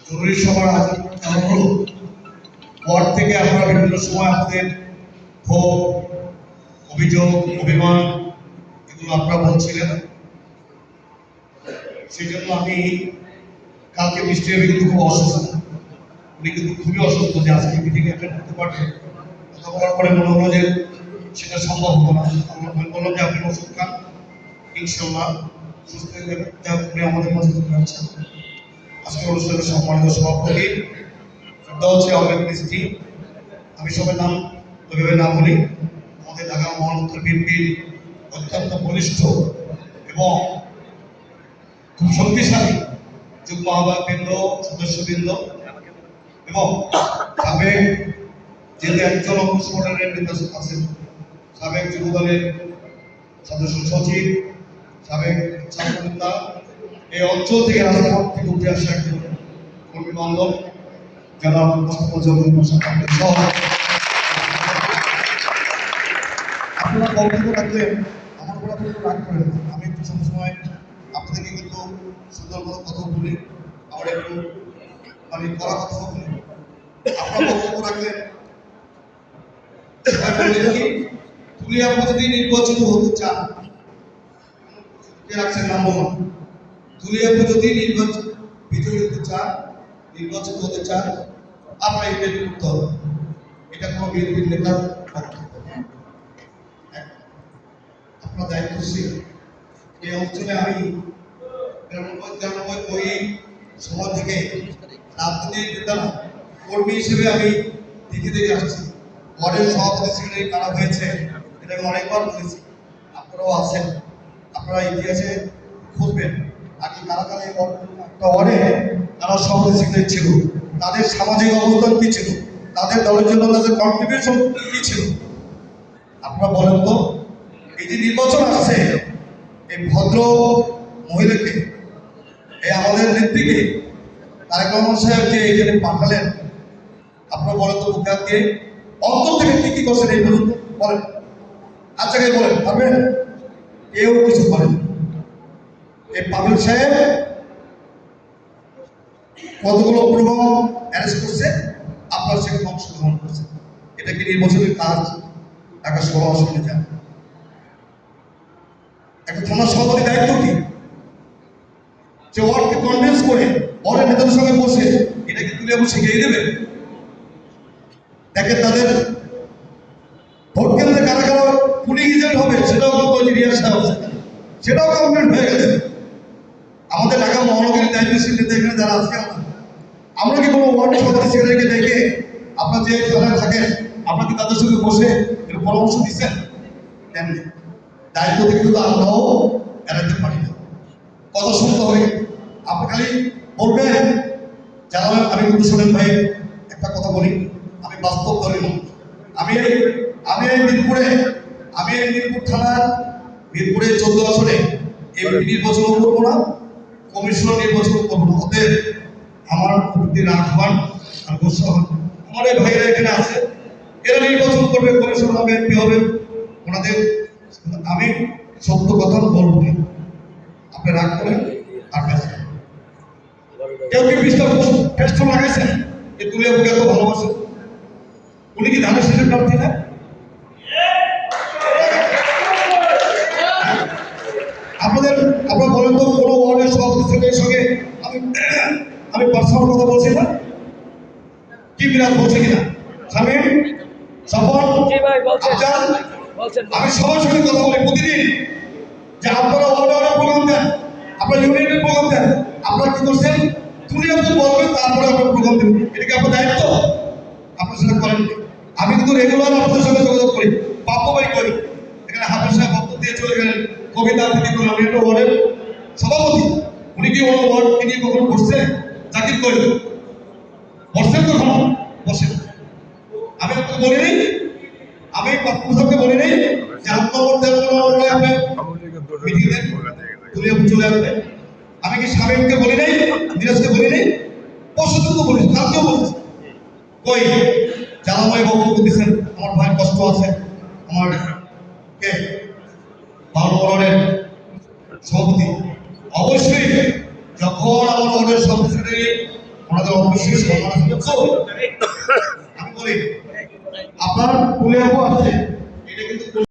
জরুরি সভার আয়োজন কেমন হলো? ওয়ার্ড থেকে আপনারা বিভিন্ন সময় আপনাদের ক্ষোভ, অভিযোগ, অভিমান এগুলো আপনারা বলছিলেন। সেই জন্য আমি কালকে মিষ্টি আমি কিন্তু খুব অসুস্থ, উনি কিন্তু খুবই অসুস্থ যে আজকে মিটিং অ্যাটেন্ড করতে পারবে। কথা বলার পরে মনে হলো যে সেটা সম্ভব হতো না। আমি বললাম যে আপনি ওষুধ খান, ইনশাল্লাহ সুস্থ হয়ে যাবেন। যা আপনি আমাদের মাঝে চলে আসছেন। আজকে অনুষ্ঠানের সম্মানিত সভাপতি হচ্ছে অনেক মিষ্টি, আমি সবাই নাম ওইভাবে না বলি। আমাদের ঢাকা মহানগর বিএনপির অত্যন্ত বলিষ্ঠ এবং খুব শক্তিশালী যুগ্ম আহ্বায়কবৃন্দ, সদস্যবৃন্দ এবং সাবেক জেলে একজন অংশগ্রহণের নেতা আছেন, সাবেক যুব দলের সদস্য সচিব, সাবেক ছাত্র নেতা, এই অঞ্চল থেকে রাজপথ থেকে উঠে আসা একজন কর্মী বান্ধব যারা আপনারা বক্তব্য রাখলেন, আমার উপর আপনি রাগ করেন না। আমি একটু সবসময় আপনাদেরকে কিন্তু সুন্দর করে কথা বলি, আবার একটু মানে কড়া কথা বলি। আপনারা বক্তব্য রাখলেন, তুলি আপনি যদি নির্বাচিত হতে চান, রাখছেন নাম বলুন, তুলি আপনি যদি বিজয়ী হতে চান, নির্বাচিত হতে চান, আপনার এটা করতে হবে। এটা কোনো বিএনপির নেতার আপনার দায়িত্বশীল। এই অঞ্চলে আমি 93 ওই সময় থেকে রাজনীতির নেতা কর্মী হিসেবে আমি দেখে দেখে আসছি। ওয়ার্ডের সভাপতি সেক্রেটারি কারা হয়েছে এটা আমি অনেকবার বলেছি, আপনারাও আছেন। আপনারা ইতিহাসে খুঁজবেন আগে কারা কারা এই একটা ওয়ার্ডে তারা সভাপতি সেক্রেটারি ছিল, তাদের সামাজিক অবস্থান কি ছিল, তাদের দলের জন্য তাদের কন্ট্রিবিউশন কি ছিল। আপনারা বলেন তো, এই যে নির্বাচন আসছে, এই ভদ্র মহিলাকে, এই আমাদের নেত্রীকে তারেক রহমান সাহেব যে এখানে পাঠালেন, আপনারা বলেন তো বুকে অন্তর থেকে কি কি করছেন এই বলুন, বলেন আচ্ছা কে বলেন পারবেন? কেউ কিছু করেন। এই পাবেল সাহেব কতগুলো প্রোগ্রাম অ্যারেঞ্জ করছে, আপনার সেখানে অংশগ্রহণ করছে। এটা কি নির্বাচনের কাজ? ঢাকা শহর আসনে যান, একটা থানা সভাপতির দায়িত্ব কি? যে ওয়ার্ডকে কনভিন্স করে ওয়ার্ডের নেতাদের সঙ্গে বসে এটা কি তুলে শিখিয়ে দেবে? দেখেন তাদের ভোট কেন্দ্রে কারা কারা পুলিং এজেন্ট হবে সেটাও কিন্তু রিহার্সাল হচ্ছে, সেটাও কমপ্লিট হয়ে গেছে। আমাদের ঢাকা মহানগরীর দায়িত্বশীল নেতা এখানে যারা আজকে আমরা কি কোনো ওয়ার্ড সভাপতি সেক্রেটারিকে দেখে আপনার যে থানায় থাকেন আপনার কি তাদের সঙ্গে বসে এর পরামর্শ দিচ্ছেন? তেমনি দায়িত্ব থেকে কিন্তু আমরাও এড়াতে পারি না, কথা শুনতে হবে। আপনি খালি বলবেন যারা আমি কিন্তু শোনেন ভাই একটা কথা বলি, আমি বাস্তব ধরি না। আমি এই মিরপুর থানার মিরপুরের 14 আসনে এমপি নির্বাচন করবো না, কমিশনার নির্বাচন করবো না। ওদের আমার প্রতি রাখবান আর গোসা হন, আমার এই ভাইরা এখানে আছে, এরা নির্বাচন করবে, কমিশন হবে, এমপি হবে ওনাদের। আমি সত্য কথা বলবো না, আপনি রাগ করেন আর কাছে কেউ কি পেস্ট লাগাইছেন যে তুলে বুকে এত ভালোবাসেন? উনি কি ধানের শেষের প্রার্থী না? আপনারা বলেন তো কোনো ওয়ার্ডের সভাপতি সেক্রেটারির সঙ্গে আমি পার্সোনাল কথা বলছি না? কি বিরাট বলছে কিনা শামীম, সফল, আমি সবার সঙ্গে কথা বলি প্রতিদিন যে আপনারা ওয়ার্ডে প্রোগ্রাম দেন, আপনারা ইউনিয়নের প্রোগ্রাম দেন, আপনারা কি করছেন? তুলে আপনি বলবেন তারপরে আপনার প্রোগ্রাম দেবেন, এটা কি আপনার দায়িত্ব? আপনার সাথে করেন। আমি কিন্তু রেগুলার আপনাদের সঙ্গে যোগাযোগ করি, বাপ্পাবাড়ি করি। এখানে হাফিজ সাহেব বক্তব্য দিয়ে চলে গেলেন, কবিতা আবৃত্তি করলেন, উনি একটা ওয়ার্ডের সভাপতি, উনি কি ওনার ওয়ার্ডকে নিয়ে কখনো বসছে? জাকির করে বসছেন কখনো? বসেন। আমি আপনাকে বলি নেই, আমি পাপ্পুকে বলি নেই যে আপনি মিটিং দেন তুলে চলে আসবে। আমি কি শামীমকে বলি নাই, মিরাজকে বলি নাই, পরশুদিনও বলি, কালকেও বলছি। কই জানাময় বক্তব্য দিচ্ছেন, আমার ভাই কষ্ট আছে, আমার কে বারোয়ারের সভাপতি। অবশ্যই যখন আমার ওয়ার্ডের সভাপতি ওনাদের অবশ্যই সম্মান আছে। আমি বলি আপনার পুলিয়াবু আছে